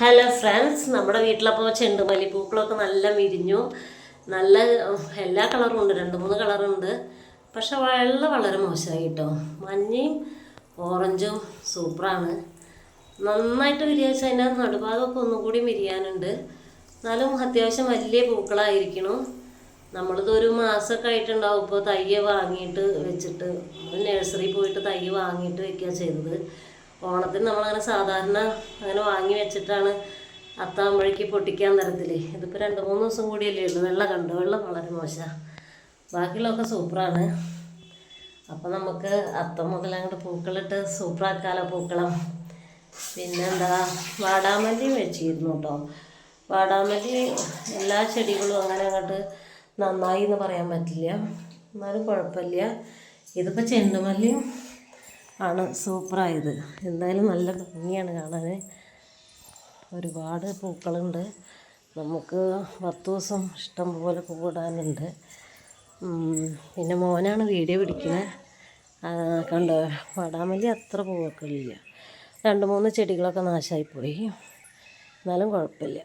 Hello friends, നമ്മുടെ വീട്ടിലപ്പോൾ ചെണ്ടുമല്ലിപ്പൂക്കളൊക്കെ നല്ല വിരിഞ്ഞു. നല്ല എല്ലാ കളറും ഉണ്ട്, 2-3 കളറുണ്ട്. പക്ഷെ വെള്ള വളരെ മോശമായി കേട്ടോ. മഞ്ഞയും ഓറഞ്ചും സൂപ്പറാണ്. നന്നായിട്ട് വിരിയാച്ച അതിൻ്റെ നടുഭാഗമൊക്കെ ഒന്നും കൂടി വിരിയാനുണ്ട്. എന്നാലും അത്യാവശ്യം വലിയ പൂക്കളായിരിക്കണം. നമ്മളിതൊരു മാസമൊക്കെ ആയിട്ടുണ്ടാവും ഇപ്പോൾ തയ്യ് വാങ്ങിയിട്ട് വെച്ചിട്ട്. നഴ്സറി പോയിട്ട് തയ്യ് വാങ്ങിയിട്ട് വെക്കുക ചെയ്തത്. ഓണത്തിന് നമ്മളങ്ങനെ സാധാരണ അങ്ങനെ വാങ്ങി വെച്ചിട്ടാണ് അത്താകുമ്പോഴേക്ക് പൊട്ടിക്കാൻ തരത്തില്ലേ. ഇതിപ്പോൾ 2-3 ദിവസം കൂടിയല്ലേ ഉള്ളൂ. വെള്ളം വളരെ മോശമാണ്. ബാക്കിയുള്ളതൊക്കെ സൂപ്പറാണ്. അപ്പം നമുക്ക് അത്തം മുതൽ അങ്ങോട്ട് പൂക്കളിട്ട് സൂപ്പറാക്കാലോ പൂക്കളം. പിന്നെന്താ, വാടാമല്ലിയും വെച്ചിരുന്നു കേട്ടോ. വാടാമല്ലി എല്ലാ ചെടികളും അങ്ങനെ അങ്ങോട്ട് നന്നായി എന്ന് പറയാൻ പറ്റില്ല, എന്നാലും കുഴപ്പമില്ല. ഇതിപ്പോൾ ചെണ്ടുമല്ലിയും ആണ് സൂപ്പറായത്. എന്തായാലും നല്ല ഭംഗിയാണ് കാണാൻ. ഒരുപാട് പൂക്കളുണ്ട്. നമുക്ക് 10 ദിവസം ഇഷ്ടം പോലെ പൂവിടാനുണ്ട്. പിന്നെ മോനാണ് വീഡിയോ പിടിക്കുന്നത്. കണ്ടോ, വാടാമല്ലി അത്ര പൂവൊക്കെ ഇല്ല. 2-3 ചെടികളൊക്കെ നാശമായിപ്പോയി, എന്നാലും കുഴപ്പമില്ല.